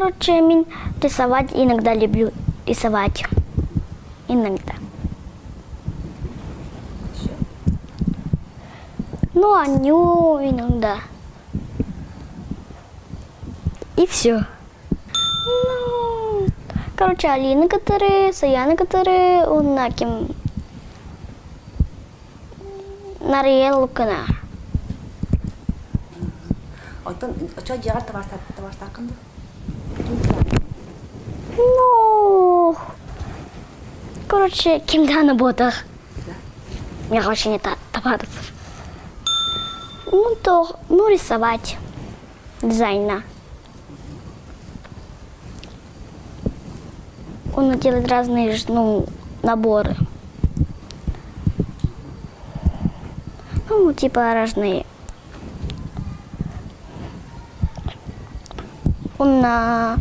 Короче, я рисовать иногда люблю. Рисовать. Иногда. Ну, Аню иногда. И все. Ну, короче, Алина, Саяна, он нариял кына. Отон очо жагар табастакынды. Ну, короче, кимде на ботах. Мне вообще не табарыз. Ну, рисовать. Дизайна. Он делает разные, наборы. Ну, типа разные. Он на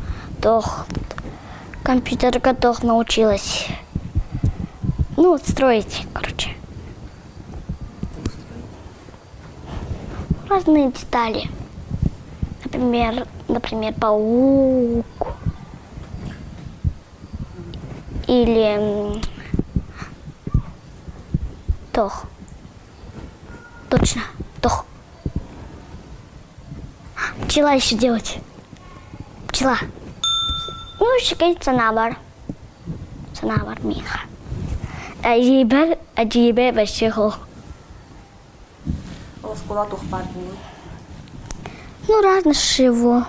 компьютер научилась. Ну, строить, короче. Разные детали. Например, паук. Или Точно, Пчела еще делать. Пчела. Ну, еще санабар. Санабар миха. Аджибер башихо. Скола тухпардын. Ну, разно чего.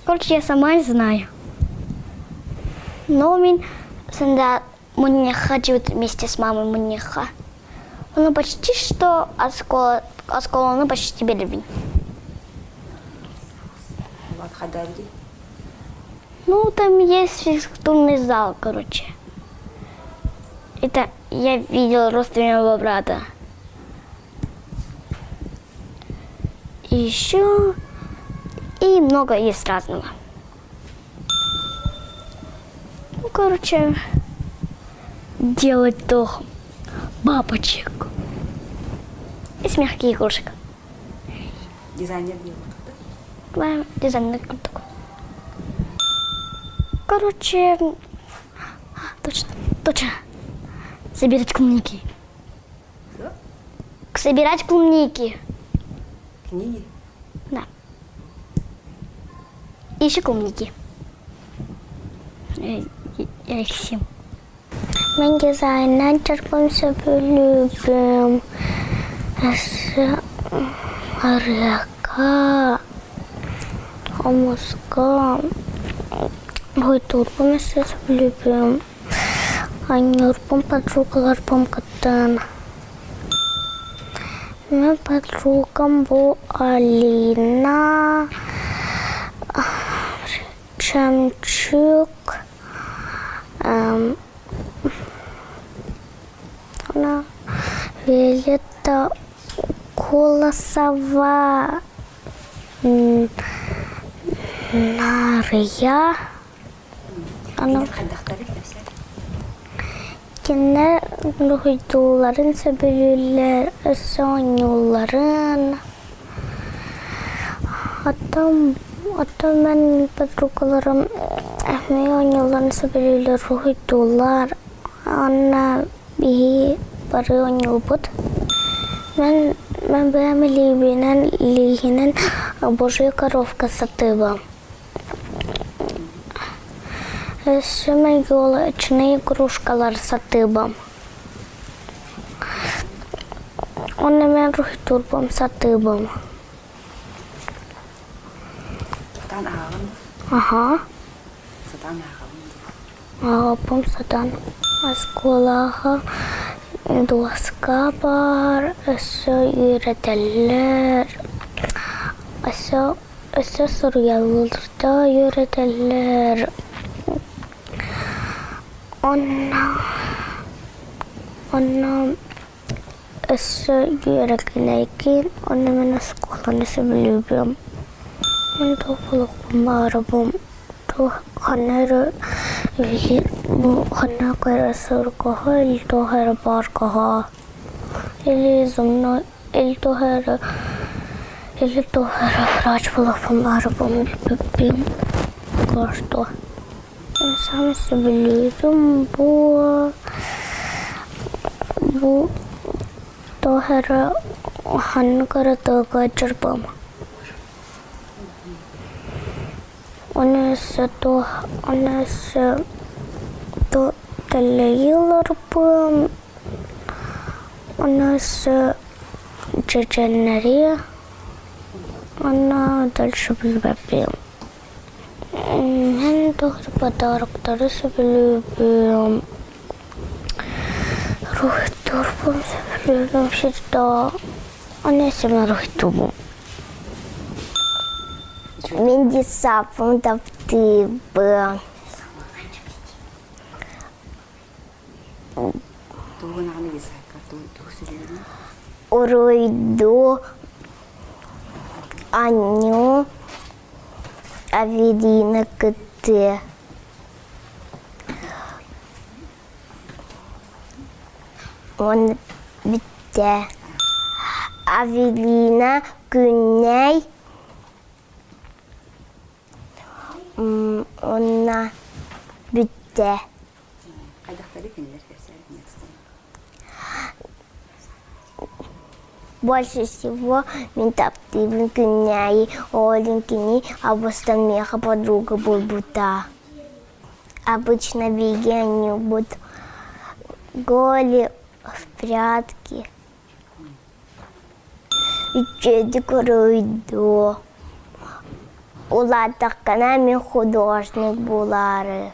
Короче, я сама не знаю. Но Муниха живет вместе с мамой Муниха. Он почти что оскола, почти белевень. Ну, там есть физкультурный зал, короче. Это я видела родственного брата. И еще и много есть разного. Ну, короче, делать бабочек из мягких игрушек. Дизайнер делает, да? Дизайнер такой. Короче, точно. Собирать клубники. Что? Собирать клубники. Книги? Да. И еще клубники. Я их всем. Мен дизайннан чарпымся бөлүбүм. Арыакка, омуска, бойтурбум эсес бөлүбүм. Анюрбум подругаларбум каттан. Мен подругам бу Алина, Чамчук, она Виолетта Колосова, Нария. Она Кине рухидуларын сөбүлүлөр, өсөнюларын. Аттан мен подругаларым ойнюларын сөбүлүлөр рухидулар. Анна бии бары ойнюлбут. Мен бәмі лигинен Божья коровка сатыба. Мен елочные игрушкалар сатыбам. Он мен рухитурбам сатыбам. Сатан ағын? Ага. Сатан ағын? Ағапым сатан. Асколаға доска бар, өсі үйретелер. Өсі сұрғалырда үйретелер. Onnan össä yöräkineikin, onna mennä skolan se blubum. Men toppulukkum arabum. Hanner hanner kara surkoha, ilto her barkoha. Eli zumno ilto her Или то врач был помаром пим что. Сам себе бо то хан карата качерпам. Онес то телейларпам. Онес чеченерия. Она дальше любим. Я тоже подарок себе любим. Рухтурбом себе любим всегда. Она себе рухтурбом. Минди сапом ты был. Уройду. Аню, Аверина, КТ. Он бите. Аверина, Güney. Она бите. Больше всего ментаптивен Güney, Оленькини, а в остальных подруга Бурбута. Обычно беги они будут голи в прятки. И чедик ройду. Улатах канами художник булары.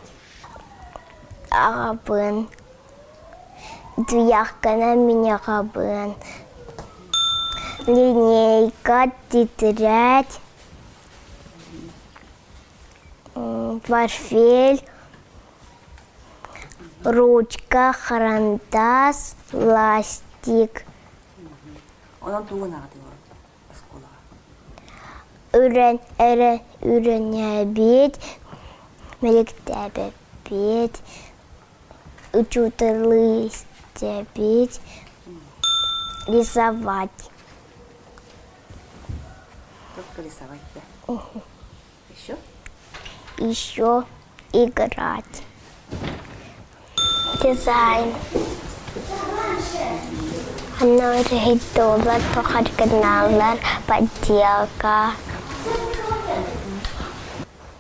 Агабын. Двоях канами не агабын. Линейка, тетрадь, портфель, ручка, карандаш, ластик. Öğrenebet, mektebet, учитель istebet, рисовать. Только рисовать, да? Еще? Еще играть. Дизайн. Она рисовала, покорканалар, поделка.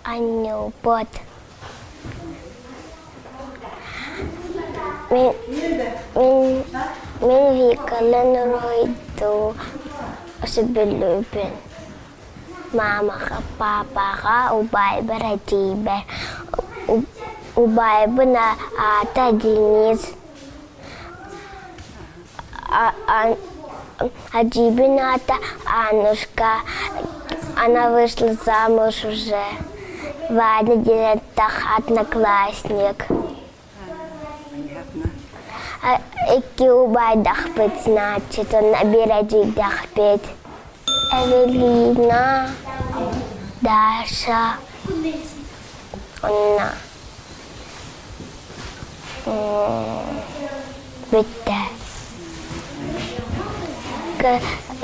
Анюбот. Min vikalen rojdu себе любим. Мама, папа, убайба, радибе. Убайба на ата Денис. Адибе на ата Анушка. Она вышла замуж уже. Ваня директор, одноклассник. Iki ubay dahpet значит, он набирает дахпет. Эвелина, Даша, Анна, Бетте.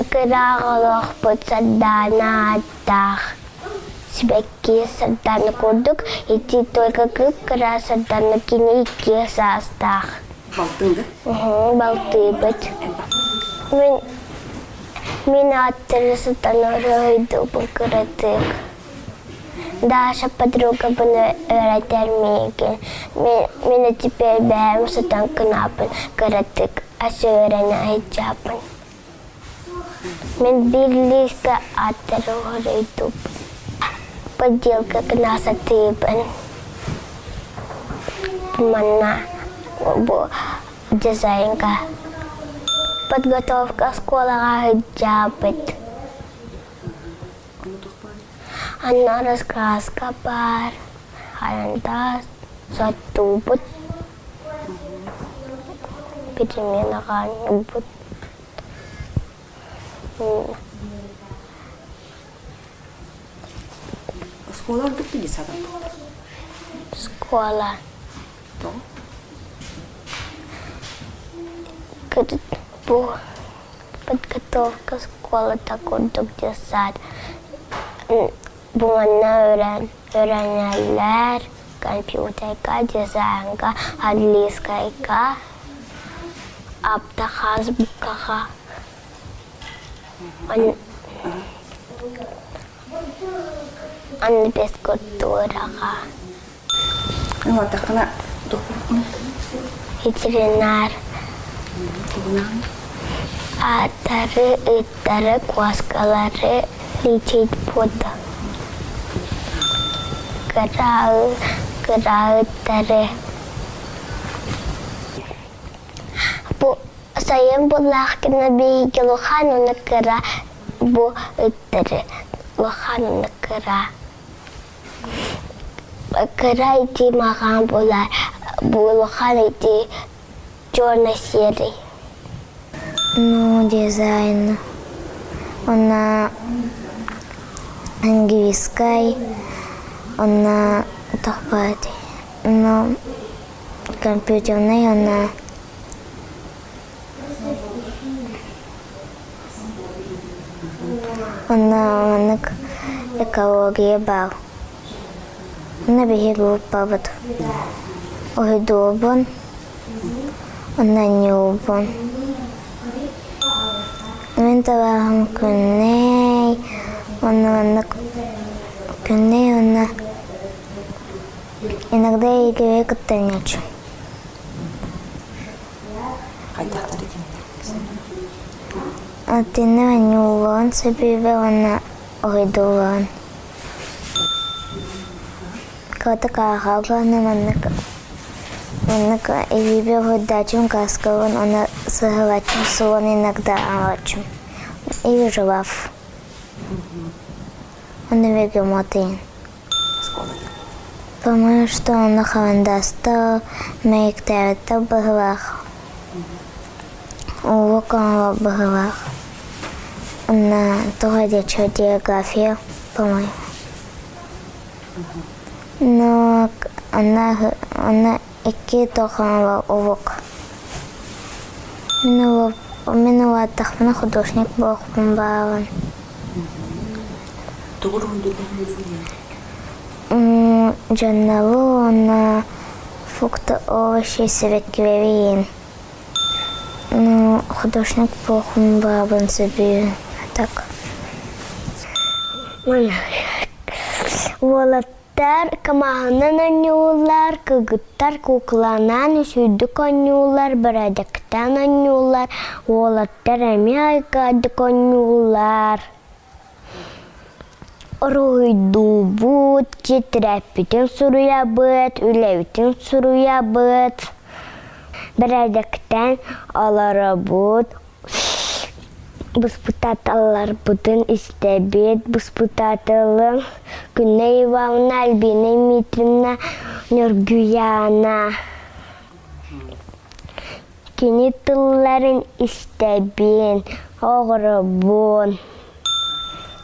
Кырагалах подсадана тах. Себеки садана курдук, идти только кыра садана кини састах. Балтын, да? Балты быть. Меня отрисована ройду покрытых. Даша подруга была термики. Меня теперь бьемся там кнапен крытых, а сёрена и чапен. Мен близко от ройду. Поделка кнаса типен. Мана. Дизайнка. Подготовка школа джабет. Она раскраска пар. Карандаш. Сатубут. Перемена раннебут. Школа untuk di sana. Школа. Подготовка школы. Осколата курдук дизайн. Буңанна öğrenenler компьютерга, дизайнга, английскайга, автохазбукага. Анны физкультурага. Вот так она. Ветеринар. Аттары, ыттары, кваскалары лечить буду. Кырауыттары. Sayın bu lahkına bir lohanını kıra bu ıttırı. Lohanını kıra. Kıra iti mağam bular. Bu lohan iti черно-серый. Ну, дизайн. Она английский, она тохпат. Но компьютерный, она экология бал. Она бегает по воду. Уйдобон. Она не убон. Мен талағым күнней, она иногда играю катанячу. Қайдақтар екен. Атыны не улан, себебі она ойдулан. Когда қағалғаны Маннак и дачун каскаван, она сыграчун суан иногда алачун. И жлав. Он вега мотин. По-моему, что он на хавандаста, мейк тавета баглах. Увокан баглах. Она тоже дечо география, по-моему. Но она Iki to'xonlar uvuq. Men uvataqmana художник bo'qim ba'an. Doğru oldu. Жаннаву она фрукты, овощи, свекли. Художник bo'qim ba'an себе. Так. Камағынан анюлар, кыгыттар кукланан, сүйдік анюлар, бірадіктан анюлар, олаттар әме айқадық анюлар. Руйду бұд, кетірәппетін сұруя бұд, үләуітін сұруя бұд. Бірадіктан алары бұд. Бұспытаталар бұдын істебет, бұспытатылың Күней Ивановна, Альбина Дмитриевна, Нұргүяна. Кені тылларын істебен, оғыры бұн.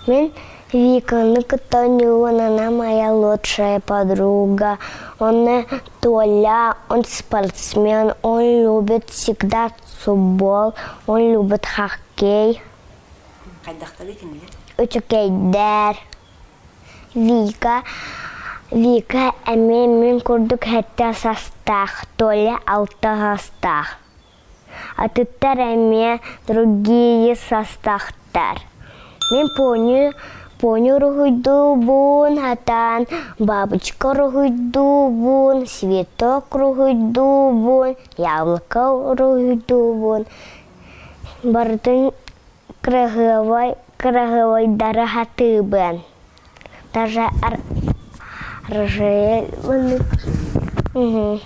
Мен Виканы Катанюван, она моя лучшая подруга. Он Толя, он спортсмен, он любит всегда футбол, он любит хоккей. Қайдақтар екен бе? Үтікейдер. Вика әме мен көрдік хәтті састақ, Толя 6 састақ. А тыттар әме другие састақтар. Мен Поню ругуйду бун, хатан, бабочка ругуйду бун, цветок ругуйду бун, яблоко ругуйду бун. Бардың крыгывай дары хаты бен. Даже ржей бен.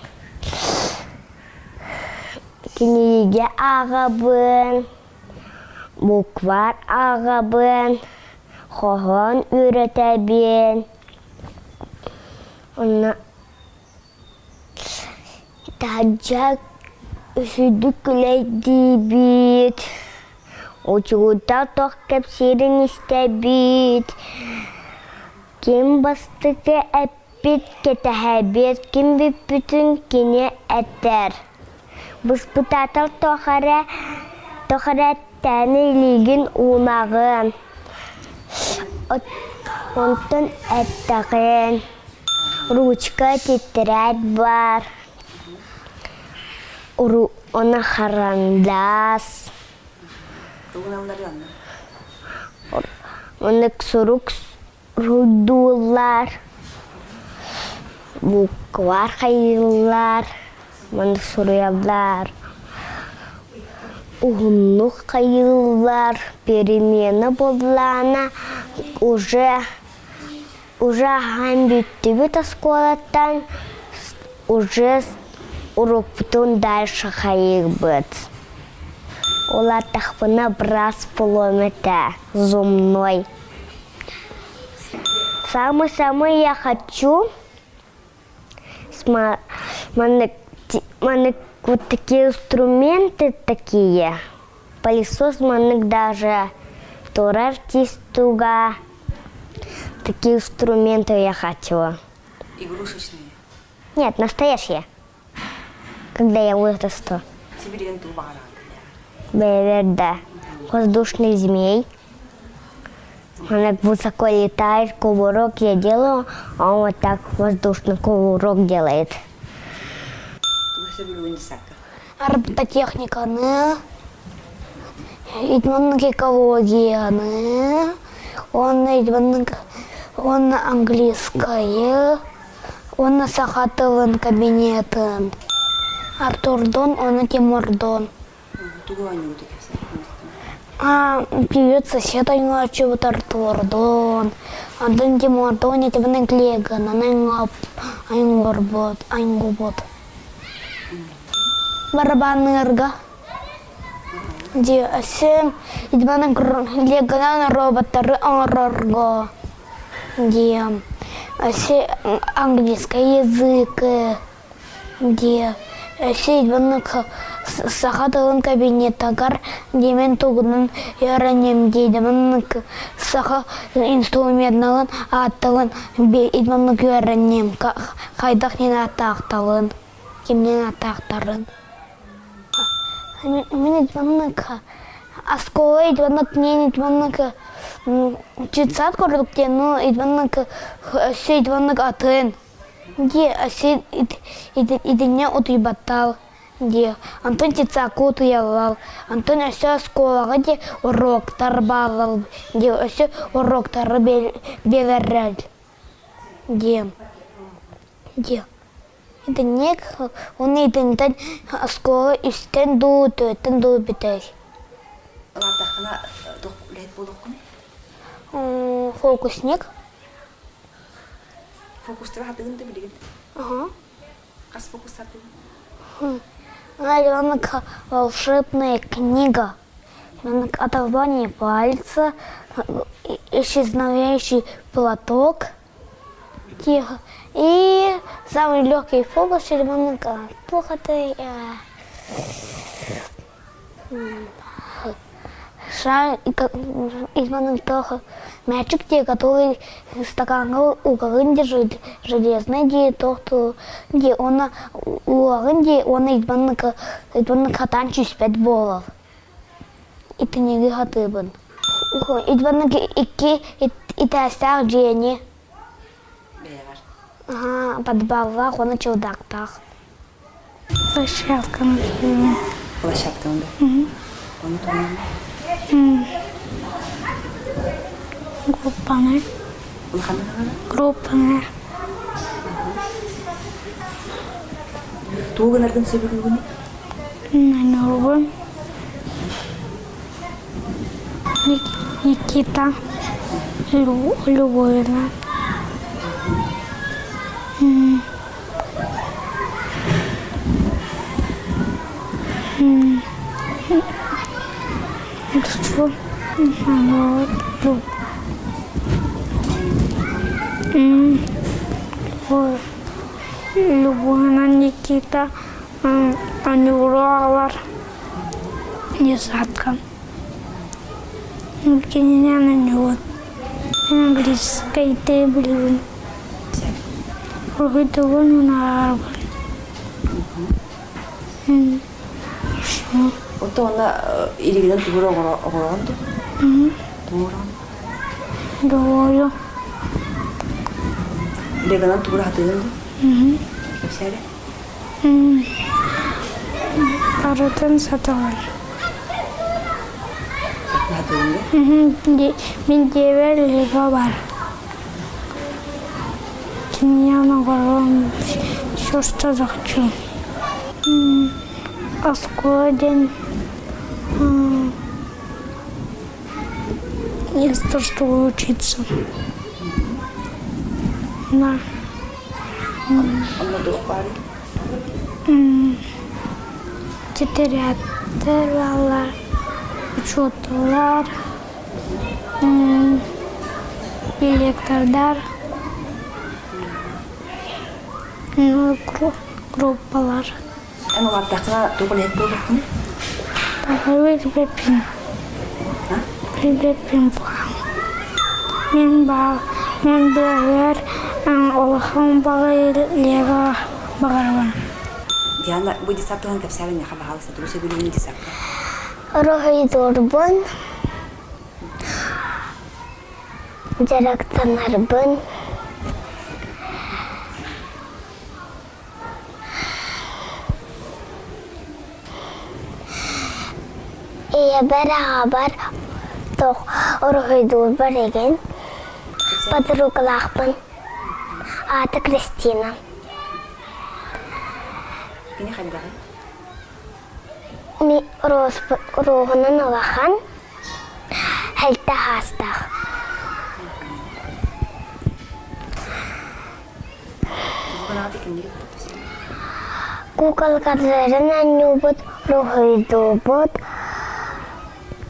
Книге аға бен, буквар аға бен. Хоған үйретәбен. Оны тәджәк үсіді күлейді бит. Очуғыта тоқ кәпсерін істәбит. Кем бастықы әппет кетәхәбет, кем бүппітін кене әттер. Бұспытатыл тоқара тәне леген унағын. Онтын әттіғын. Ручка тетрадь бар. Оны харандас. Оны ксурук рудулар. Буквар хайылар. Оны суруявлар. Угунлук хайылар. Перемена боллана. Уже хан бүттүбүт осколаттан. Уже урок бутун дальше хайылбыт. Олар тахпына брас поломета зумной. Самый я хочу. Манык вот такие инструменты такие. Пылесос манык даже турар тистуга. Такие инструменты я хочу. Игрушечные. Нет, настоящие. Когда я вырасту. Себе тубара. Да. Воздушный змей. Он высоко летает, кувырок я делаю, а он вот так воздушный кувырок делает. Робототехниканы, идманның экологияны, он английская, он сахатылын кабинетін. Артурдон, он Тимурдон. Привет, сосед, они чего-то Артурдон. Антон Тимурдон, я тебя наклеган, айн губот. Барабанырга. Ди асем, идманын леганан роботары анрарга. Ди асе английский язык. Ди асе идманын сахатылын кабинеттагар демен тугунун яранем дейді. Манын саха инструментналын аттылын идманын яранем. Кайдақ нен аттақталын. Кемнен аттақтарын. Мен идманын асколы идманын нен идманын читсат көрдіктен, но идманын асе идманын атын. Де асе идене утыйбаттал. Де Антон тицаку туялал. Антон асе асколага де уроктар балал. Де асе уроктары белеррел. Де. Иденек, он идентен аскола истен ду битей. Латахана лет болуқны. Фокусник. Фокустар хатығын да білген. Ага. Қас фокус хатығын? Волшебная книга. Оторвание пальца, исчезновающий платок. И самый легкий фокус ребенка. Плохо ты. Мячик, который стакан уголын держит железный, где он уголын, где он идбанны катан чуспет болов. И ты не гатыбын. Идбанны и тестах джени. Ага, под баллах, он на чудактах. Площадка. Площадка, да? Он там. Группаны. Группаны. Туғынардың себебі күні? Нанурбан. Никита. Любовина. Что? Любовина, Никита, Анюралар, Несадка. Кененя на него. Английский ты, блин. Ругай довольно на арбор. Все. Ото она илигиден тугура огорон ту. Тугуран. Дою. Илигиден тугура хатыгын ту. Кепсәре. Арытын саталар. Хатыгын ту. Мен девер лего бар. Киньяна гором что захочу. Осколодень. Есть то, что учиться. Да. Она дух пари. 4 атыралар. Учеталар. Электордар. Группалар. Она вот такая тугулет булдыкны. Такой бепин. Бепин флам. Мен бер олхан багы лега багарван. Диана будет саптан кепсәре не хабалса ту се билүни дисапта. Рохойдорбун. Жарактанарбын. Бәрәбәр тоқ Рохойдор бар еген. Подругалақпын. Аты Кристина. Кини хандагы? Ми рохынан алахан. Хәлтә хастах. Тугунаты кини тутусы. Кукалкарларын аннубут, Рохойдорбут.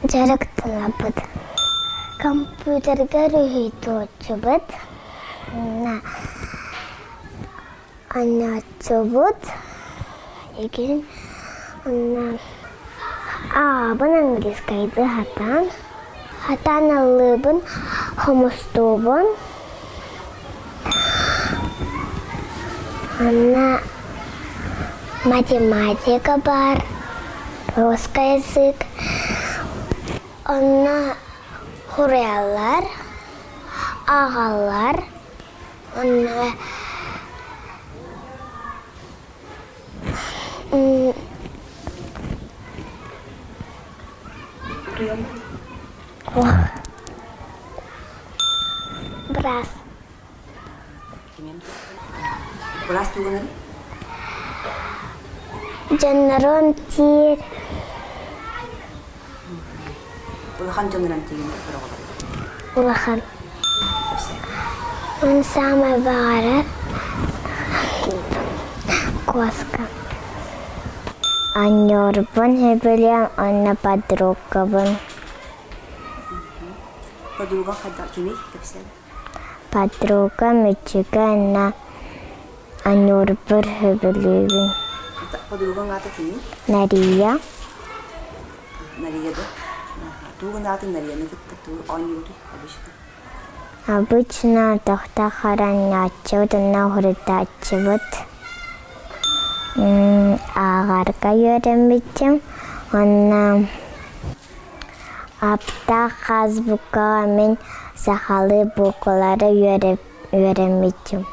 Жарактанабыт. Компьютерге Рохойдорчубут. Анячубут. Еген. Абын английскайды хатан. Хатан алыбын хомустобун. Математика бар. Русский язык. Хуриялар. Агалар. Брас. Брас тугунары? Жаннарон тир. Улахан жонынан тигин бирогол. Улахан. Он самый бары. Коска. Аннёрбун хебелем, анна подругабун. Подруга хадда кими кепсәре. Подруга мичига аннёрбур хебелебин. Подруга ngata kimi? Нария. Нарияда. Тугунаты нарияны ту анюду обычно. Обычно тохта харанячут, нахурдачут. Агарка йөремичем. Онна апта хазбука мен сахалы буколары йөремичем.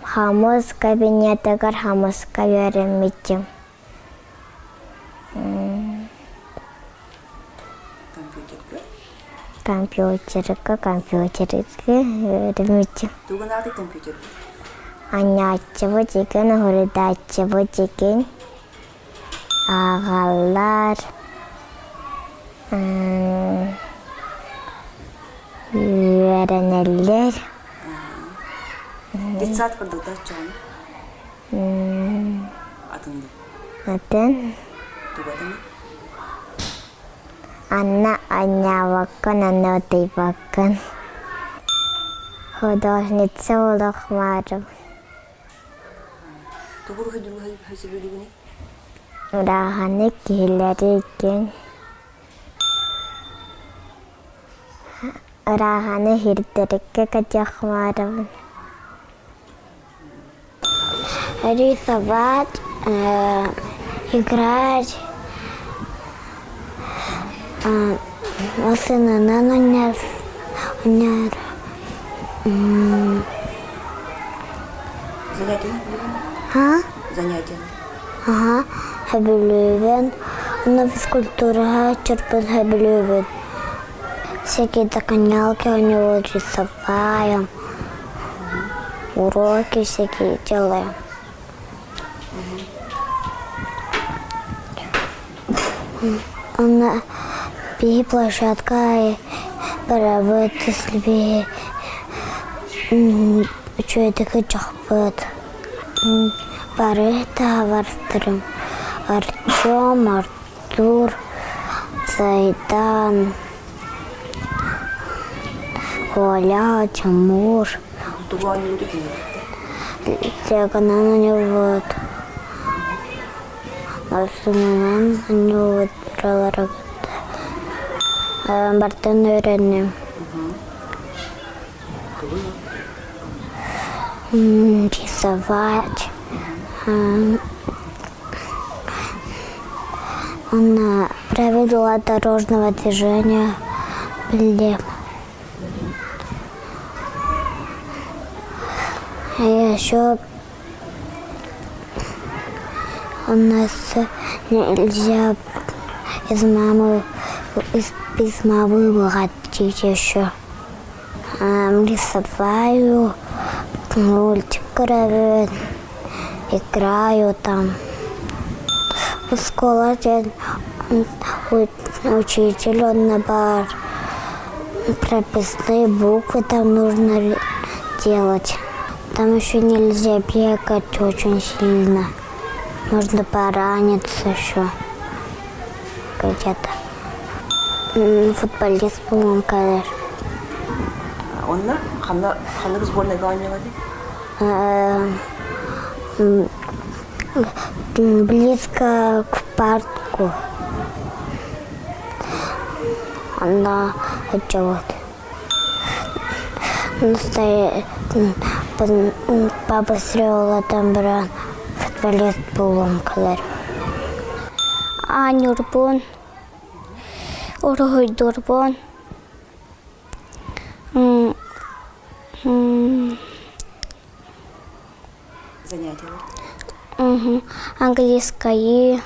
Хамус кабинетагар хамуска йөремичем. Компьютерге йөремичем. Тугунаты компьютер. Анячыбы деген, хурдачыбы деген. Агалар. Үйренелер. Детсад кырдыктар чоң. Атыңды. Атын. Тугатыңды. Анна Анявакан, Анна Тайвакан. Художница Улахмаров. Тугур хөсүбүлүгүнү. Ураханы киһилери иккен. Ураханы хирдерекке Катяхмаров. Рисовать Играть. Машинынан ойнар. Занятия? Занятия. Ага, хабилювен. На физкультура черпан хабилювен. Всякие догонялки у него рисоваем. Уроки всякие делаем. На площадка и проводит себе что это хочет. Парета Варстрим, Артем, Артур, Зайдан, Оля, Тимур. Тугу они такие. Диагонально не вот. Машинынан не вот брала работу. Бартен öğrendim. Рисовать. Она правила дорожного движения. Блин. И еще у нас нельзя из письма выбрать еще. Рисоваю, мультик гравирую, играю там. В школе учитель, он набор прописные буквы там нужно делать. Там еще нельзя бегать очень сильно. Можно пораниться еще где-то. Футболист был, конечно. Онна қандай сборныйға ойнайды? Близко к парку. Она идет. Папа строила там бран. Футболист был он, конечно. Анюрбон. Оргойдорбон. Занятия. Английская.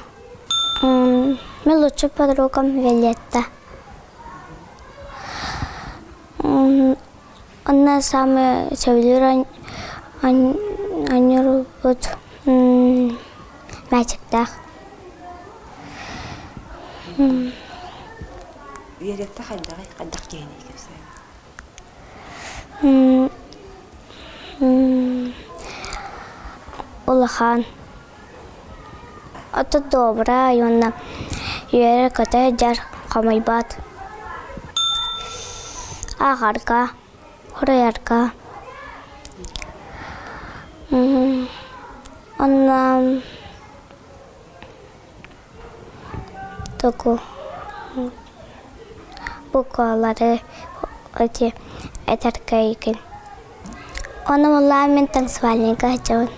Мы лучше подругам Виолетта. Она самая севлюра, они рубят мячик, да. Виолетта қайдақ кейіне екенсің? Улахан. Это добра, и она юря, которая держит хамайбат. Агарка, хурярка. Она такую буквалары эти этеркейки. Она была мен танцевальника Джон.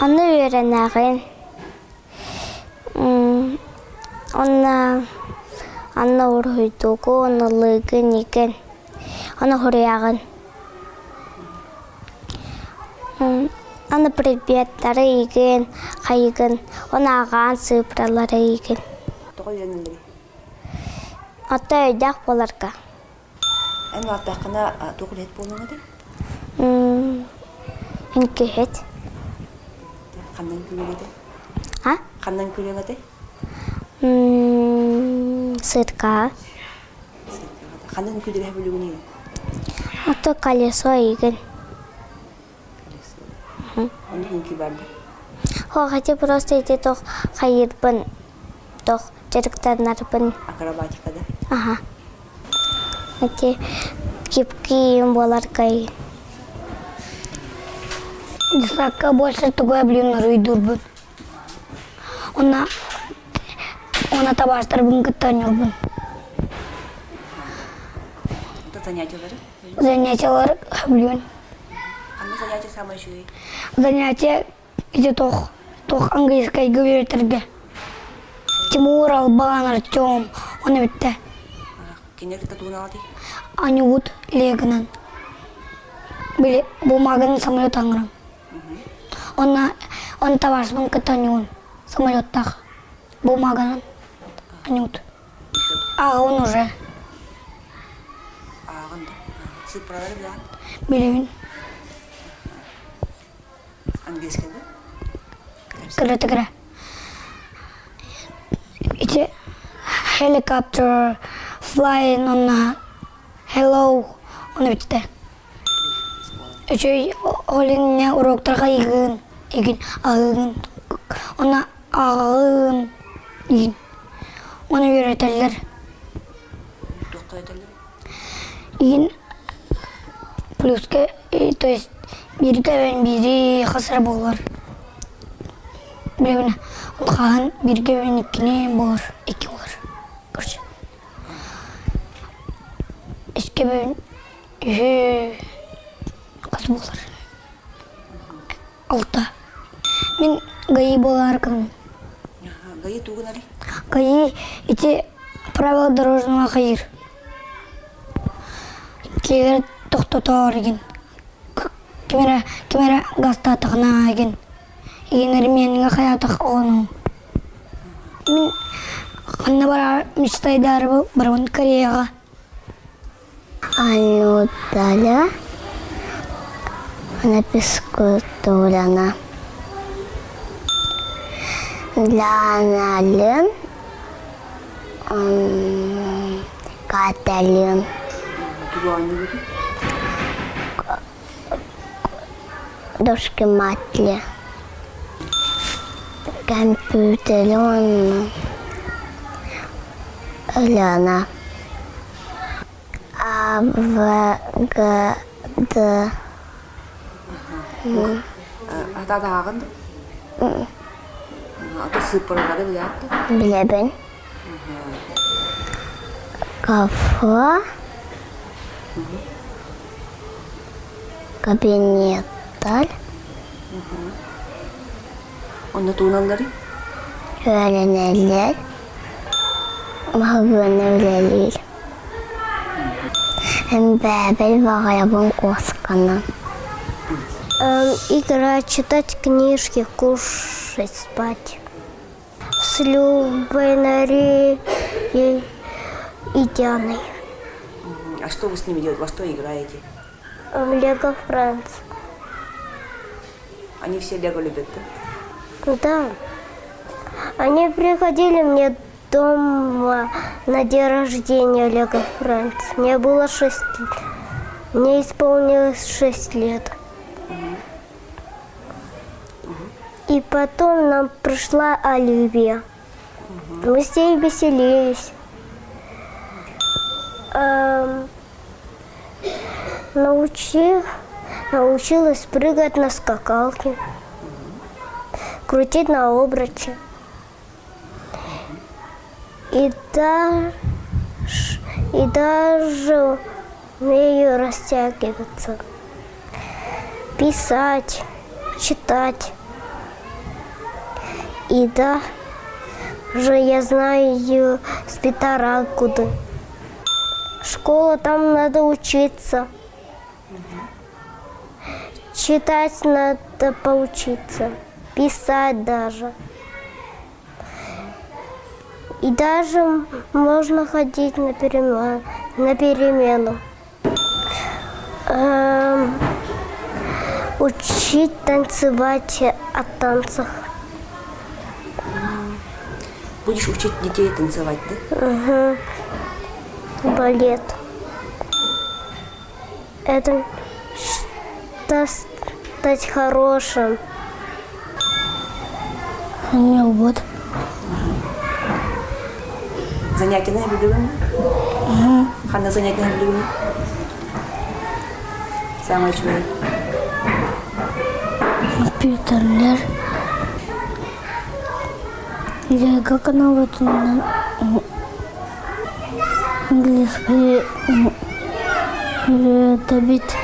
Она уверенная. Она урхитуку, она лыгын, она хурягын. Она предметлары иген, хайгын, она аған сыпралары иген. Тоғай үйренілері. Ата өйдәк боларка. Ән аттақына тоғыл ет болуңа де? Инкехет. Қандан күліңе де? А? Қандан күліңе де? Сырка. Қандан күліге бөлігіне? Ата колесо иген. Оны күнкі барды? Хоғате просто ете тоқ қайырбын, тоқ жарықтарнарбын. Акробатикада? Ага. Эти кипки боларкай. Дисака больше тугой блин рыйдурбын. Она табаштарбын кыттанёрбын. Это занятиялары? Занятиялар блин. Қандай занятия самый жүйе? Занятия Иди тох английский говорит. Тимур, Албан, Артем, он ведь Кенерді туын алды. Анют, Легнан. Были бумаганы самолет аңырам. Он товарищем катанюн. Самолет так. Бумаганы. Анют. А он уже. Ағында. Цифралары білән. Билевин. Английскийді. Кірі. Ити helicopter flying on hello. Он бітті. Üçü olinne uroktарға егін, ағын. Она ағын егін. Оны үйретелер. Тоққа етелер. Егін плюске, то есть бири кәбен бири қасыр болар. Білегіне, ол қағын бири кәбен екіне болар, екі болар. Көрші. Үш кәбен қасы болар. Алта. Мен ғайы болар кім. Ғайы туғын али? Ғайы ете правила дорожного қайыр. Келер тоқтатар еген. Кемері ғаста тағына еген. Егенер меніңе қаятық оғыну. Мен қанна бара мечтайдары бұл бірін Кореяға. Анюталя на физкультурана. Ланалин, Каталин, Туғаны бүді? дошки матли, компьютерон, Ляна, АВГД. Атады ағынды? Аты цифралары біләнді? Білебін. Кафе. Кабинеттар. Оны туын алдары? Öğrenirler. Öğrenirler. Hem beraber вагабон коскана. Играть, читать книжки, кушать, спать. С Любой, Нарией и Дианой. А что вы с ними делаете? Во что играете? Лего Френдс. Они все Лего любят, да? Да. Они приходили мне дома на день рождения Лего Френдс. Мне было 6 лет. Мне исполнилось 6 лет. И потом нам пришла Оливия. Мы с ней веселились. Научилась прыгать на скакалке, крутить на обруче. И даже умею растягиваться, писать, читать. И даже я знаю спитаракуды. Школа, там надо учиться. Читать надо поучиться. Писать даже. И даже можно ходить на перемену. Учить танцевать о танцах. Будешь учить детей танцевать, да? Угу. Балет. Это стать хорошим. Вот. Занятия на любимые? Ханна занятия на любимые? Самое чудо. Компьютерлер. Я как она вот английский добить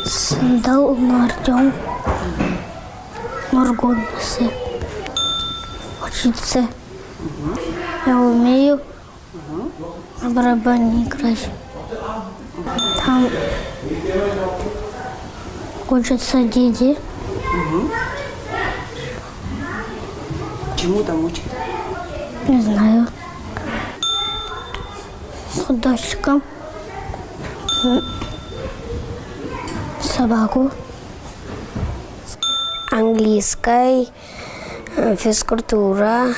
сандал на Артем. Маргонасы. Учиться. Я умею на барабане играть. Там учатся дети. Чему там учат? Не знаю. Художникам. Собаку. Английской, физкультура,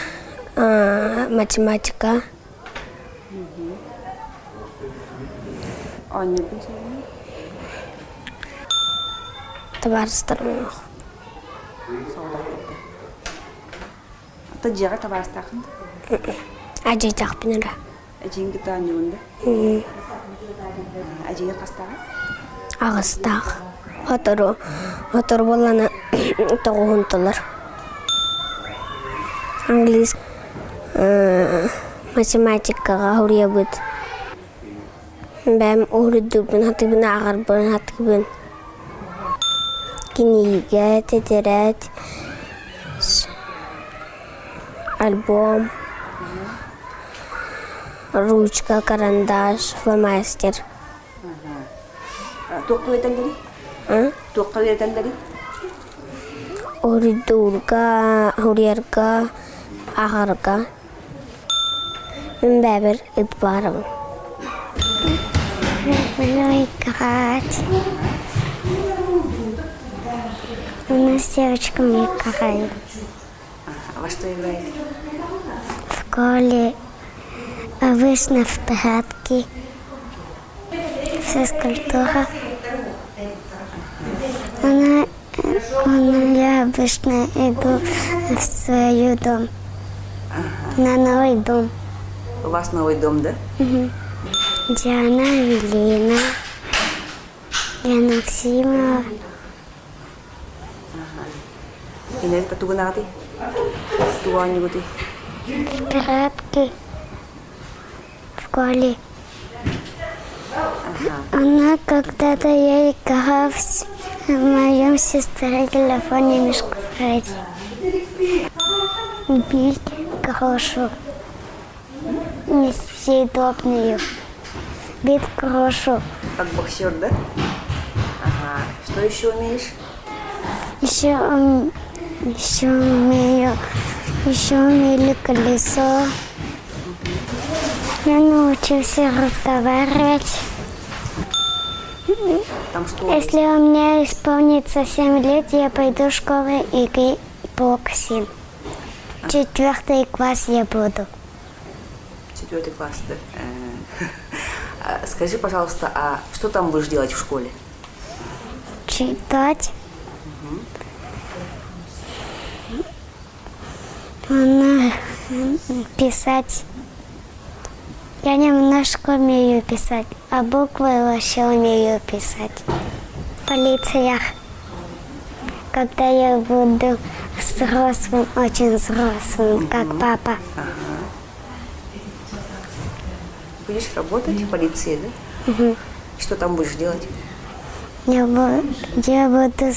математика. А не пенсионер? Табарстырмақ. Ата жаға табастақын. Әжей тақпыныра. Әжеңгі таң еуінде. Әжеге қастаға? Ағыстақ. Отыр боланы тоғынтылар. Английск, математикаға хүрия бұд. Бәм ұрыдыбын, хатыбын, ағарбын, хатыбын. Книга, тетрадь, альбом, ручка, карандаш, фломастер. Тоққа ветендері? Тоққа ветендері? Уридурга, хуриярга, ағарга. Мен бәбір үп барым. Люблю играть. Мы с девочками играем. А во что играете? В школе обычно в прятки. Физкультура. Я обычно иду в свой дом. На новый дом. У вас новый дом, да? Диана, Велина, Яна Максимова. И на это тугнаты? Тугани-гути? Прятки в школе. Она когда-то я играла в моем сестре телефоне мишку Фредди. Бить хорошо. Несъедобную. Бить хорошо. Как боксер, да? Ага. Что еще умеешь? Еще умели колесо. Я научился разговаривать. Там что? Если у меня исполнится 7 лет, я пойду в школу игры боксинг. 4 класс я буду. 4 класс, да? Скажи, пожалуйста, а что там будешь делать в школе? Читать. Писать. Я немножко умею писать, а буквы вообще умею писать. В полициях. Когда я буду взрослым, очень взрослым, как папа. Будешь работать в полиции, да? Что там будешь делать? Я буду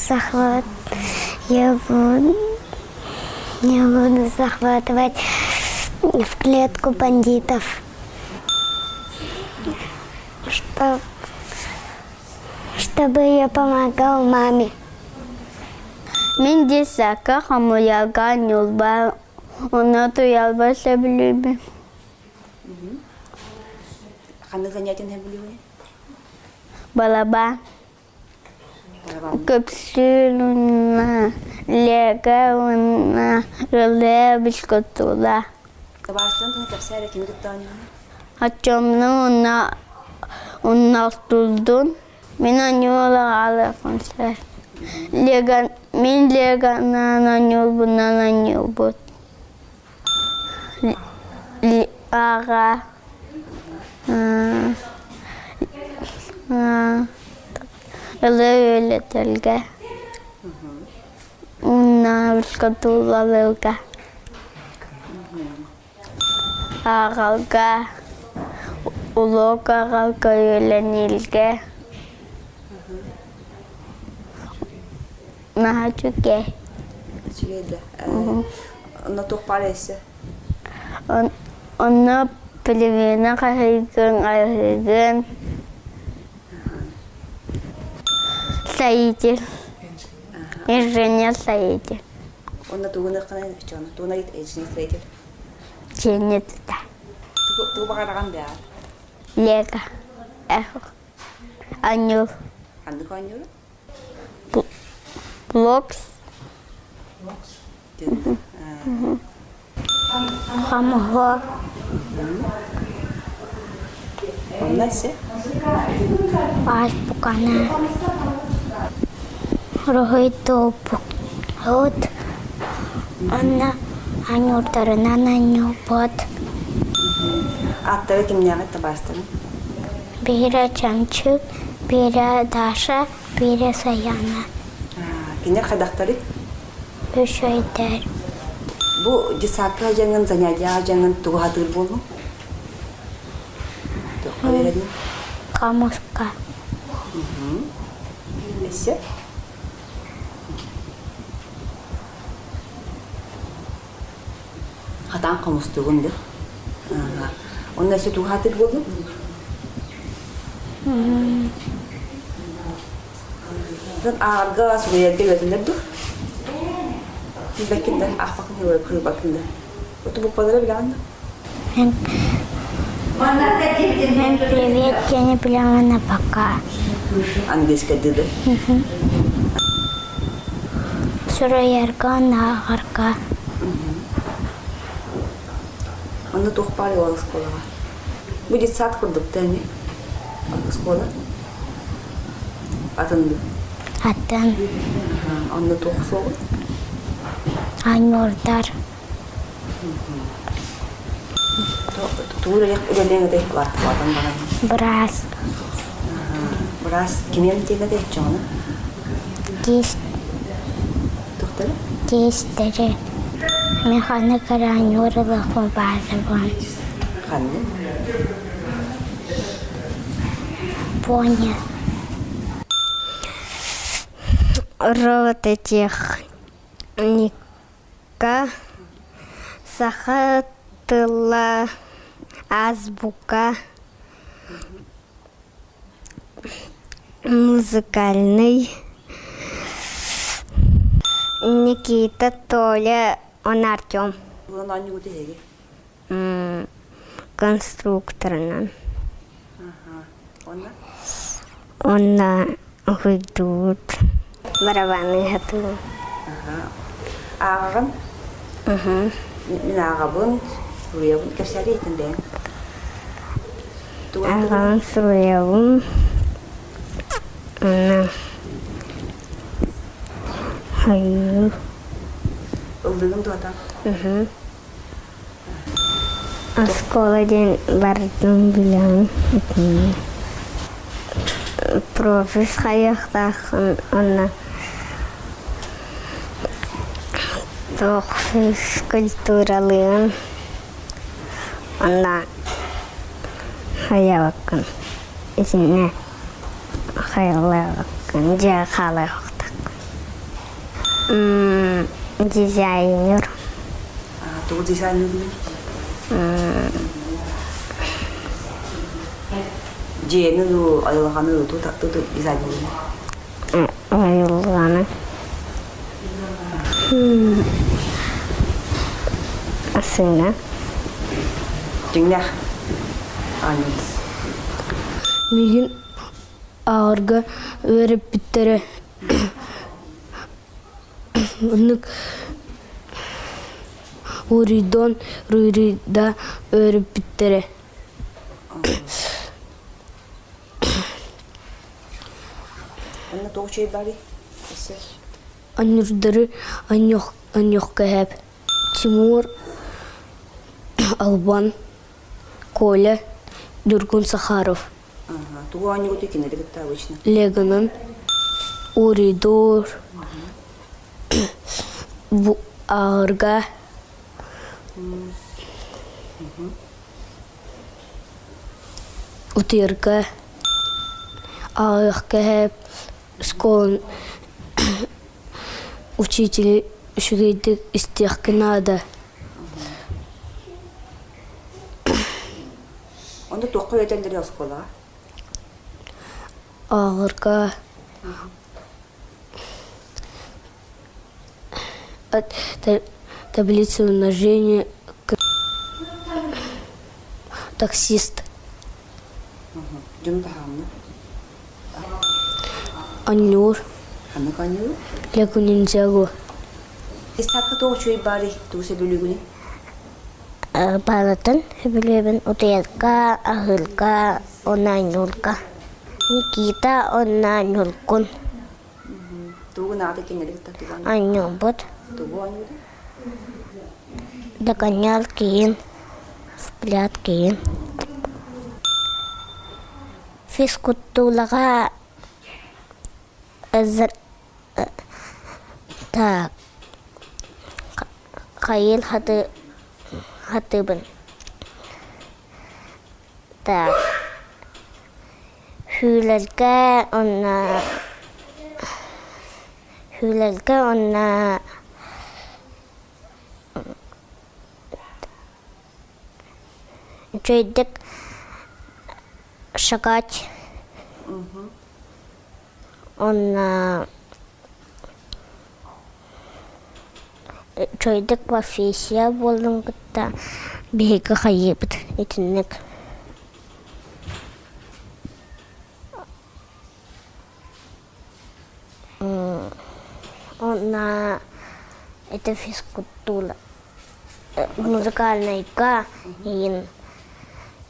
захватывать в клетку бандитов. Чтобы я помогал маме. Мен де сака хамуяга нюлба, она туялба себлюбе. Қандай занятия не были? Балаба, капсулуна, легауна, реле бискотула. Табарстан ты тапсайра кими туттани? Ачомну унна тулдун. Mina nyola ala konser. Min lega na nyolbu na nyolbut. Aga. Öyle telge. Unna biskatulla lelga. Agalga. Uloka galga öyle nilge. Нахачуке. Лейда. На тух паресе. Она пелевина кахайган строитель. Инженер строитель. Он на тугунах канай чона. Туна ит эйчни строитель. Чинет да. Ту багараган бяа. Лего. Эхо. Аню. Анды канюр. Блокс. Хамго. Оннасе. Азбукана. Рогойто. Вот. Она анюртарына нанюбот. Аттары кимняга табастын. Бира Чанчук, Бира Даша, Бира Саяна. Кинер хадактары. Бüşöyder. Bu cisaka jangan zanyaja jangan tuh hadir bolu. Tuh kali lagi. Kamuska. Ese. Hatan kamus tuh bunda. Onun nesi tuh hadir bolu. Dan arga sudah geldi tuh. Bakın da afakın yolu kuru bakın da. Otu bu padara bile anla. Мен привет, я не поняла пока. Английский dedi. Сурайарга нағарга. Onu tuh pali ola sekolah. Bu sat kurduk tane. Sekolah. Atındı. Атын Onu tuh soğuk. Анюрдар. Tuh ya udah dia nggak teh waktu banget. Брас. Beras kimian tiga teh cona. Tuh teh. Кестері. Механика анюрлық базыван. Kanne. Поня. Робототехника, Сахатыла, азбука, музыкальный, Никита, Толя, он Артем, Bunun anne kutu hegi. конструкторный, Ona. он ведут, барабаны готовы. Ağabın. Min ağabın. Buraya bunu kefseri ettin ben. Ағам сұлуым, хайыр, Ildığın tuatan. Школаден бардым білем. Профис қаяқтақын, оны тоқ физкультуралығын, оны хаябақын, ізіне хаялағын, жа қалайықтақ. Дизайнер. Tuh desain dulu. Jeni lu ayolkanı lu tuh desain dulu. Ayılғаны. Асына. Cinglah. Anne. Мигин ağırga verip bittere. Onluk uridon rurida verip bittere. Ona tuh şey bari. Ese. Anırları anyok kahep. Timur, Alban, Коля, Дюргун Сахаров. Tuh anne kutu kine dedik ta обычно. Леганан, Уридор, Арга, Утирка, Ахкахеп, школ, учитель Шүгейдік істеқкінады. Onda toqqa ödendir ya skola. Ağırga. Таблица умножения. Таксист. Cüm tahamlı. Аннюр. Hanı kanıyor. Лего ниндзяго. Sakı toq çöy bari tuğse bölügünü. Балатын хүбілебін ұтыятқа, ағылға, онан юлға. Никита онан юлкун. Tuğu nağda kenelik tatuğan. Аню бұд. Tuğu anıyordu. Догонял кейін. Сплят кейін. Физкультураға так. Қайыл хатыбын. Так. Хүлелге онна Чөйдік шагать. Онна чөйдік профессия болдың күтті. Бейгі қайыбыд етінік. Онна это физкультура. Музыкальныйға ең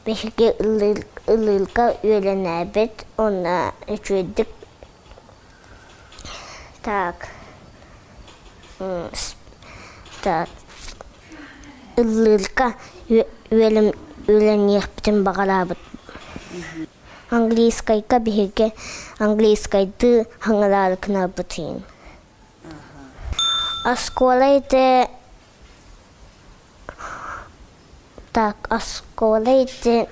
бейгі ылылға өйленәбет. Онна чөйдік. Так. Так. Ылылға өйленеқ бітін бағалабыд. Английскайға бейгі английскайды хаңылары кіна бұтын. Асколайды. Так, асколайды.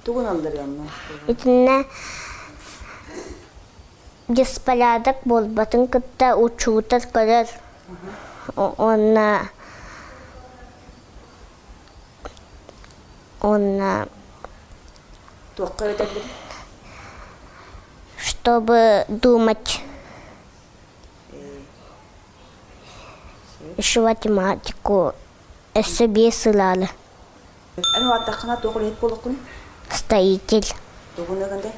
Tuğun aldır yanına. Итіне беспорядок болбатын күтті учутар көрір. Онна Toqqa ödendir. чтобы думать еще математику, себе сылалы. Anu attaqına toqul hep boluqun. Строитель. Tuğun ögende.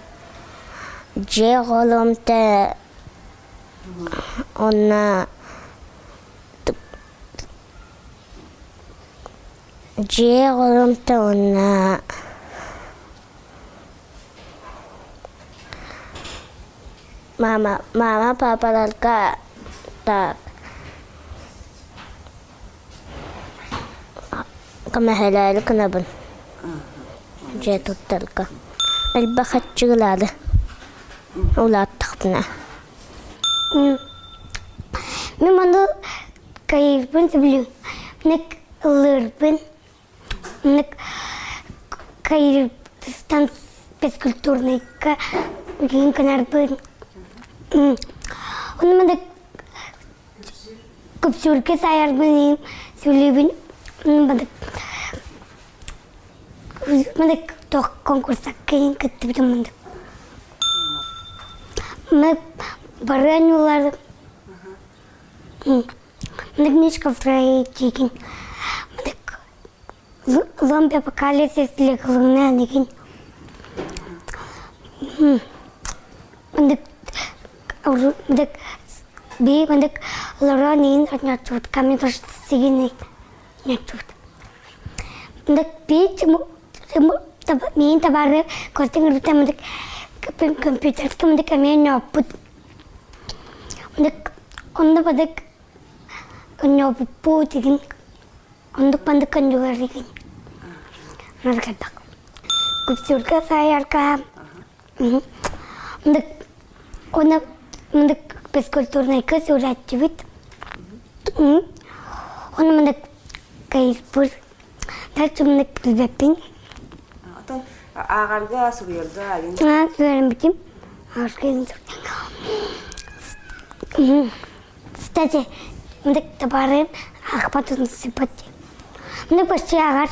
Же голомте онна Же голомте онна Мама, папаларга так. Камахалары кынабын. Же тутталга. Албахатчыгылады. Улаттықпына. Мен мұны кайырбын сөйлеу. Мен ұлырбын. Мен кайырбыстан спецкультурныйқа кейін канарбын. Оны мен көпсөрке сайарбын, сөйлебін. Мен тоқ конкурсқа кейін күтті бітім мұнды. Мен баран оларды. Мен книжка строитель. Мен зомби апокалипсис лекалына деген. Мен би мен лоранин отнятут камень сегины нятут. Мен пич мен табары костюм рутам компьютер мен камень опыт. Мен онда бадык онопу деген онда пандык конжугар деген. Наркатак. Купсурка саярка. Мен бескультурный кыз уратчы бит. Оны мен кайфур. Дальше мен билбеппин. Atan ağarga, suriyalga, yin. Görün bittim. Kstати, Мдык табарын ахпатын сипатти. Мдык почти агар.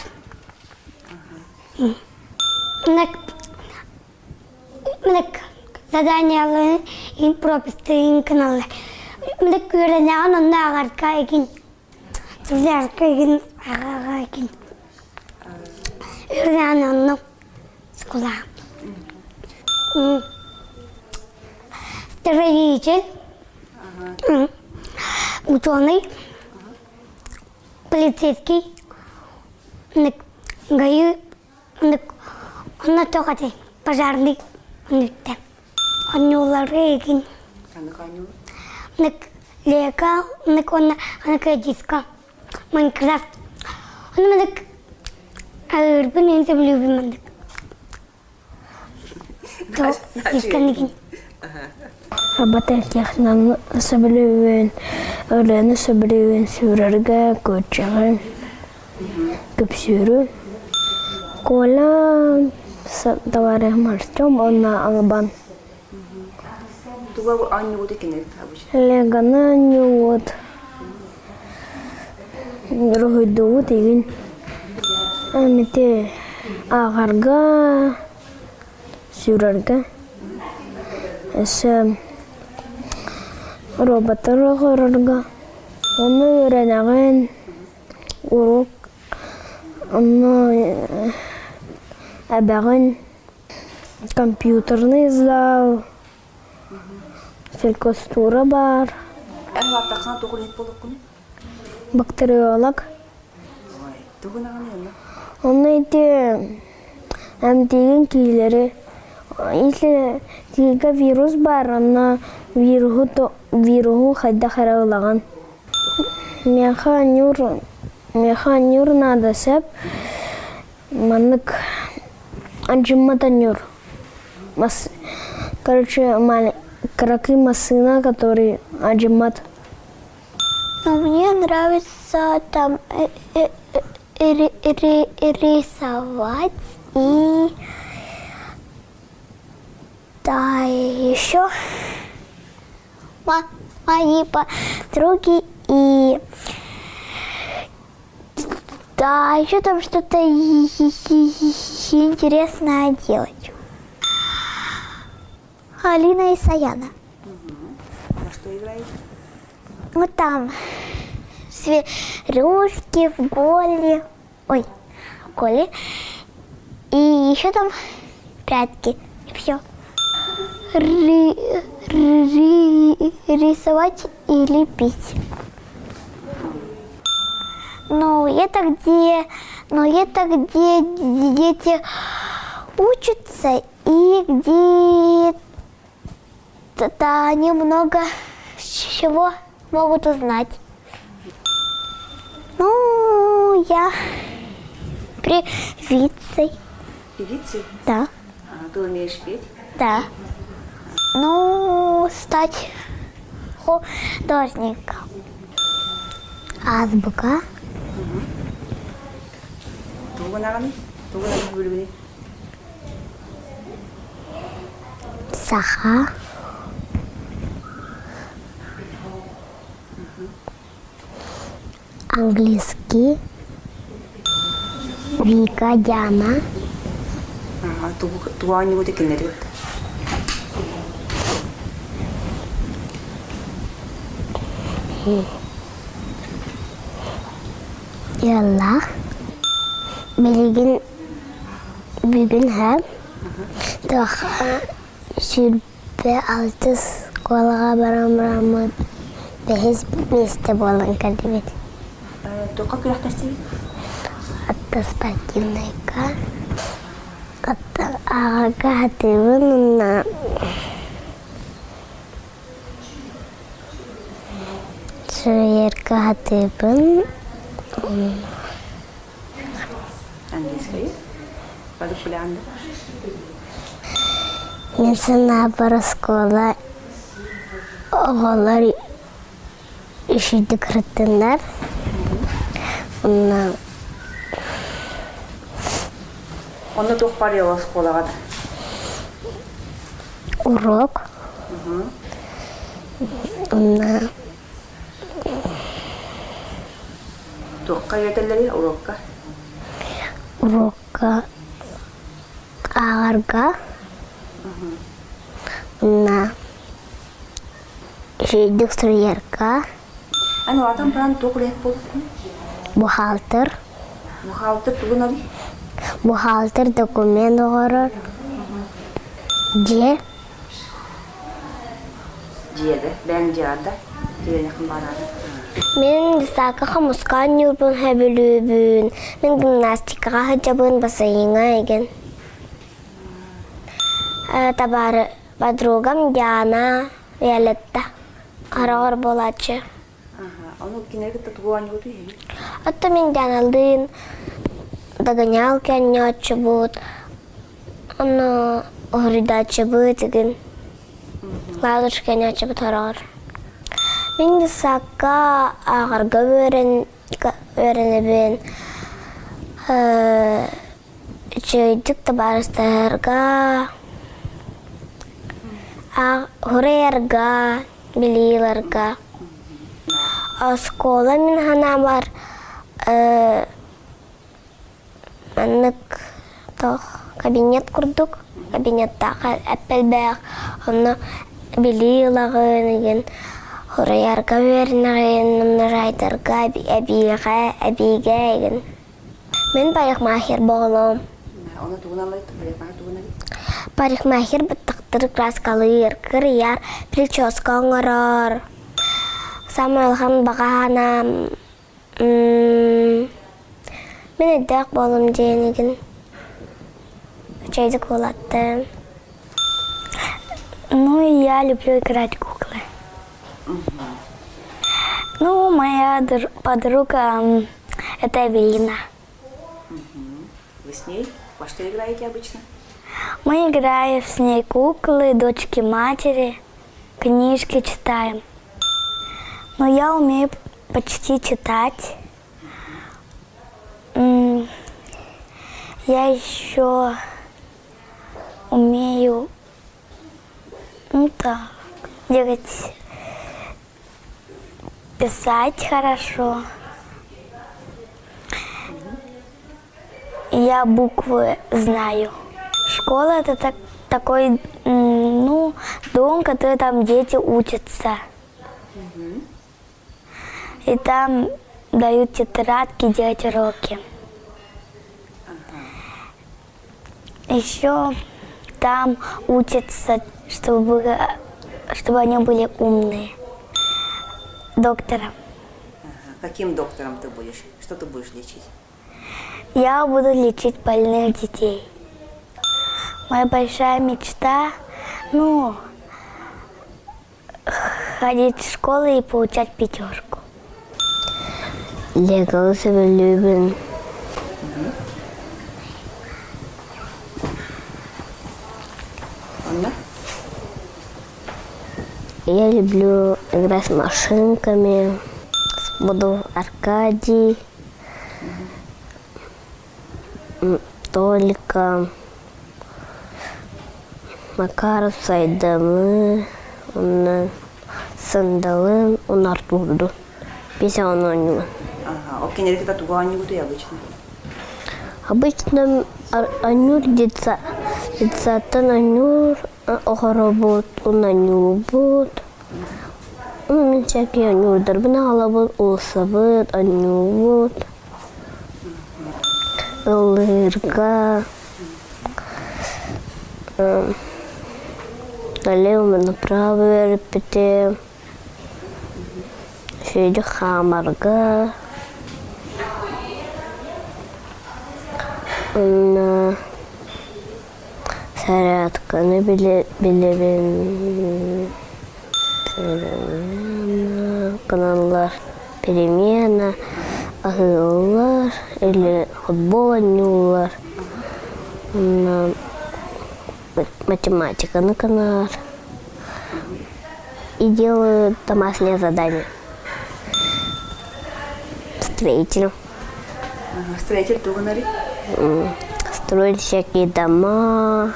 Мдык задание ин прописты ин каналы. Мдык күреняган онда агарка егин. Түзлярка егин агага егин. Үрняган онны скула. Строитель. Ученый. Полицейский. Гаю. Он только пожарный. Он уларегин. Лека. Он кадиска. Майнкрафт. Он урбан интем любим. То исканигин. Работать технам соболевен, öğreni соболевен sürerge koçağın, küpsürü. Kola tavare marçom ona alban. Tuba bu anne bu tekene tabuş. Legana nyuot. Rohidu tigin. Amite agarga sürerge. Esem robotlar korarga. Onu öğrenegen uruk. Onu abagen компьютерный зал. Фелькостура бар. En vaqtaqan to'g'ri net bo'lib quni. Бактериолог. Voy, to'g'ri nima? Onu ite amtigen kileri. Если тига вирус бар, ана вирусу хайда хараулаган. Меха нюр надо сеп. Маннык анжимата нюр. Короче, краки машина, который анжимат. Но мне нравится там рисовать и да, еще мои подруги и да, еще там что-то интересное делать. Алина и Саяна. На что играете? Вот там зверюшки в голе. Ой, в голе. И еще там прятки. И все. Рисовать и лепить. Но это где дети учатся и где-то они много чего могут узнать. Ну, я певицей. Певицей? Да. Ты умеешь петь? Да. Ну, стать художником. Азбука. Тугунаган бөлүгүнү. Саха. Английский. Вика, Диана. Тугани вот такие. Yallah. Bugün hem daha sürbe altı skolaga baram behes beste bolan kadibet. Toqa kıraqtastı? Attas pakinayka. Atta aga hatibunna. Şuyerka hatibun. Английский. Подошли анда. Мен сына бара школа. Оғалар үшіді кірттіңдер. Оны тоқ парила школаға да. Урок. Туққа өтелері урокка. Урокка ағарға. На жүйдік сұрыярға. Аны атам пран тоқырет болды. Бухгалтер. Бухгалтер туғын али. Бухгалтер документ оғырыр. Же. Жиеді, бәң жиады. Жиені қым барады. Мен лисаққа мұсқан юрбын әбілібін. Мен гимнастикаға хыджабын басайыңа еген. Табары подругам Диана Виолетта. Арағыр болачы. Оны кенергітті туғаны өті егі. Атта мен Дианалдың догонялки аннячы бұд. Оны ұғыридачы бұд еген. Ладушка аннячы бұд арағыр. Мен лисаққа ағырға өрінебен. Жөйдік табарыстарға. Хурайарга, билиларга. Школа мен хана бар. Аннык кабинет курдук. Кабинетта әппелбәк. Оны билилагын, хурайарга вернеген, райдарга, әбиге. Мен парикмахер болом. Оны туғын алайды, парикмахер туғын алайды. Парикмахер быттықтыр краскалыр, кырыяр, прическа оңырыр. Самайлған бағанам. Мен өддәк болым дейінігін. Чайдық болатты. Ну, я люблю играть в куклы. Ну, моя подруга это Эвелина. Вы с ней? Во что играете обычно? Мы играем с ней куклы, дочки матери, книжки читаем. Но я умею почти читать. Я еще умею, делать, писать хорошо. Я буквы знаю. Школа это такой, дом, который там дети учатся. И там дают тетрадки делать уроки. Еще там учатся, чтобы они были умные. Доктором. Каким доктором ты будешь? Что ты будешь лечить? Я буду лечить больных детей. Моя большая мечта, ходить в школу и получать 5. Лего себе любим. Анна? Я люблю играть с машинками. Буду Аркадий, Толика, Макаров, Сайдамы, Сандалын, Артурду. Песня он. Ага, окей, не это тугани вот и обычно. Обычно Анюр детсаттан Анюр охоробот, он Анюбот. Мен всякие Анюрдар бина алабот, улсабот, Анюбот. Лырга. Налево направо репете. Шейди хамарга. Зарядка на билебен. Каналлар перемена, агыллар или футбол анюлар. Математика на канал. И делаю домашнее задание. Строитель. Строитель тугнари? Строить всякие дома.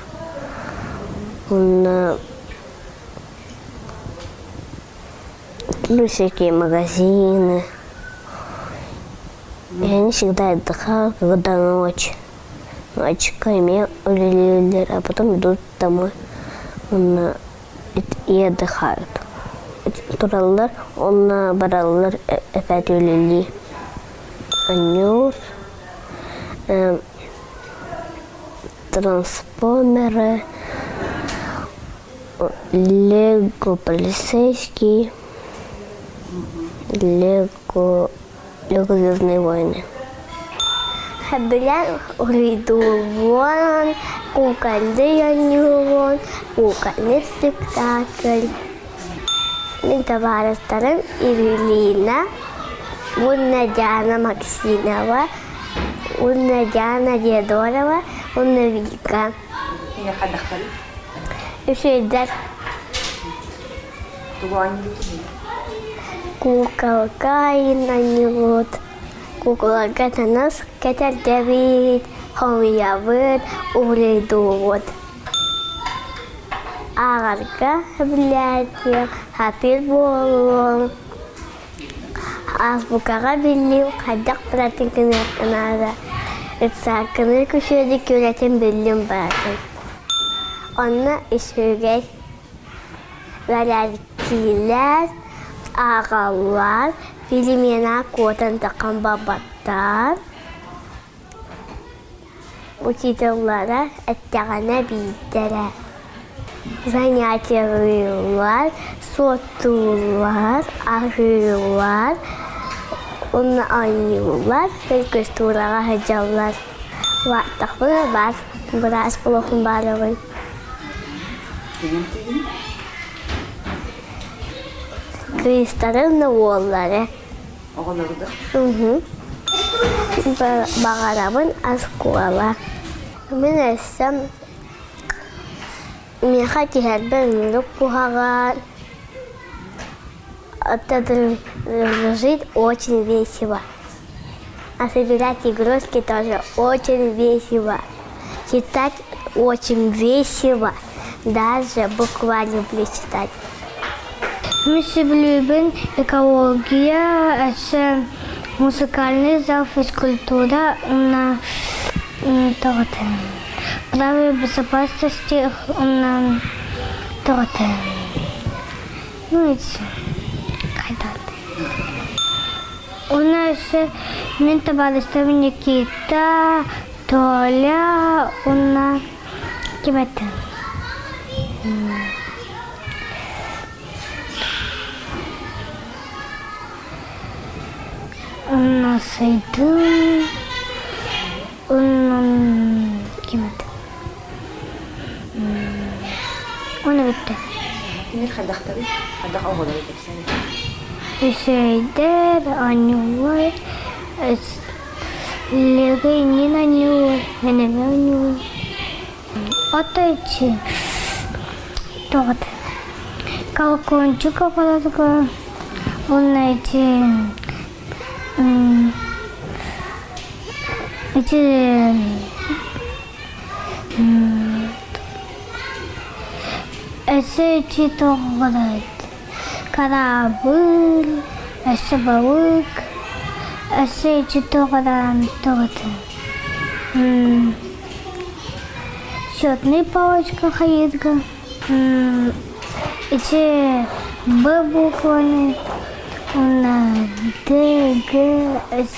Всякие магазины. И они всегда отдыхают, когда ночь. Ночь кайме улилилер, а потом идут домой и отдыхают. Тураллар, он бараллар опять улили. Анюр, трансформеры, Лего полицейский, Лего Звездные войны. Bilen uydurulan kukali yanılan kukali spektakl. Товарищем Ирина, Унна Диана Максимова, Унна Диана Дедорова, Унна Вика. هي حد اختاري؟ Üşüdür Тугуани. kukala inanıyor. Kukala tanış keter David, Hamiyavut, uydurulan. Ağarga bilyatı hatır bolun. Azbukaga billim kadak pratikini yapınada. Etsakını kuşuyorduk yönetim billim bırakın. Ona işüge velerkiler, ağalar, bilim yana kodan takım babatlar. Учительлары әттәгәнә бийтәрә. Занятиялар, сотулар, агылар, уны айнылар, физкультурага һәҗәлләр. Вактыклы бар, бераз булыгын барыбын. Кем тиген? Кристаллы уоллары. Оғаларды. Бағарабын аскуала. Мен әссәм мен хотел бы кухаган. Это жить очень весело. А собирать игрушки тоже очень весело. Читать очень весело. Даже буква люблю читать. Мы любим экология, это музыкальный зал, физкультура, на правила безопасности, на ну и все. У нас мен товарищество Никита, Толя, у нас кем-то. У нас Айдын, он кем-то. Он битте. Кем حد اختاري؟ حد оғаларды тексені. Üşeyder, anıyor. Легенин анıyor, benim anıyor. Отойти. Тот. Колокольчик около. Он эти эти тогда корабль, собак, эти тогда счетная палочка хаидка, эти Б буквы, на Д, Г, С,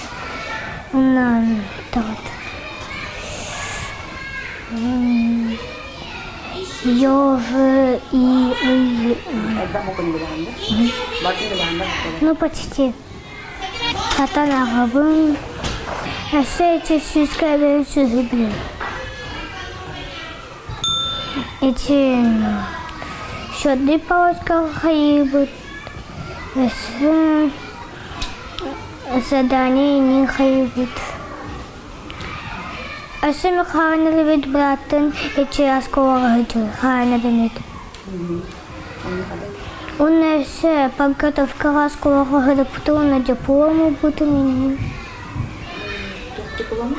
на тот. Ё, В, И, И. أبدأ ممكن اللي عندك؟ بعدين اللي عندك Ну, почти. Катанагабын. Эти сискали сюзибли. Эти счетные палочка хаибут. Задание не хаибут. Асами хана любит братан, эти осколок хотел. Хана любит. У нас подготовка осколка потом на диплому будет меня. диплом?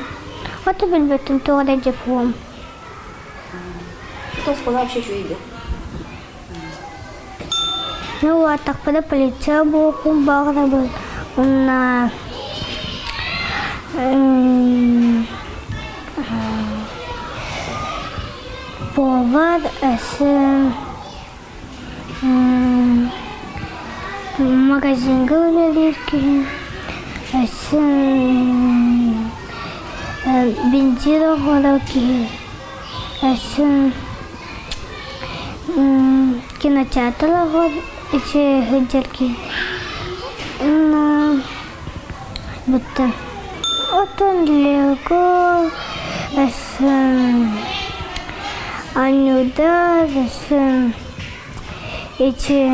Вот и будет тоже диплом. Кто сказал вообще, что идет? Ну вот, так когда полетел был, на Повар, магазинге үлелерге, бензин оғалауге, кинотеатр оғалауге, Будто отон лего, анюда, эти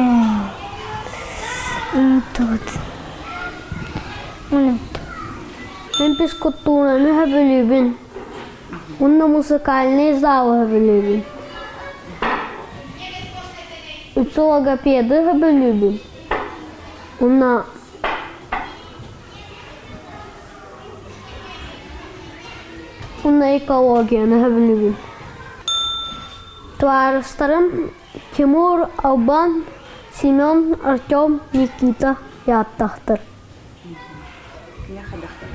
тут. Мен физкультураны хәбелебин. Унна музыкальный зал хәбелебин. Үче логопеды хәбелебин. Унна экологияны хәбелебин. Товарищтарым Тимур, Албан, Семен, Артем, Никита яттахтыр. Кіне қадақтыр?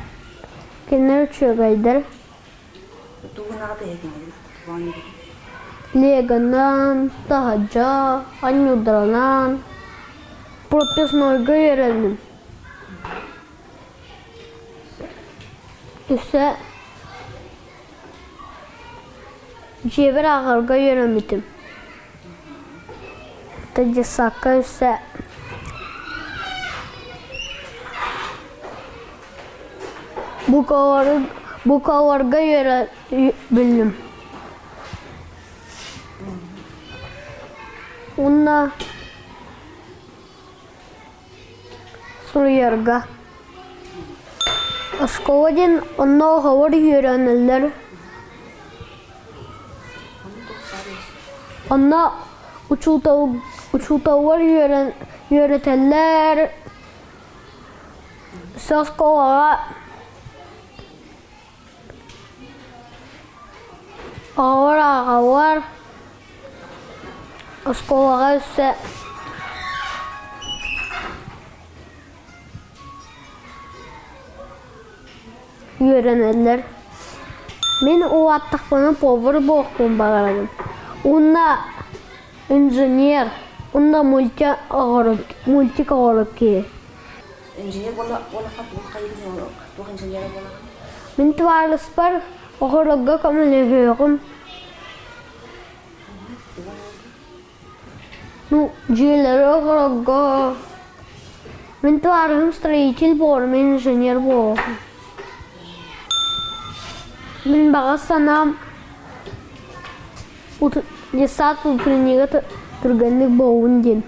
Кенер чөгайдыр. Туғынаға да егін еді. Леганан, Тахаджа, Анюдранан. Прописнойга ерелдім. Үсі жебір ағырға еремедім. Тәдесаққа үсі Bukavarga yere bildim. Onunla Suriyarga. Askovadin onunla havar yörenler. Onunla uçultavar yöreteller. Saskova Ağır Askova üstü yörenler. Men o attaklarına power boğum bağladım. Onda inженер, onda multik ağırlık ki. İnженер bola qayıdın o inженер bola. Men tvarlıspar ağırlığa kamılıyım. Ну, дилерога. Мен товарым строитель бор, мен инженер бор. Мен бағасанам десат утреннего тұрғанлық бол унден.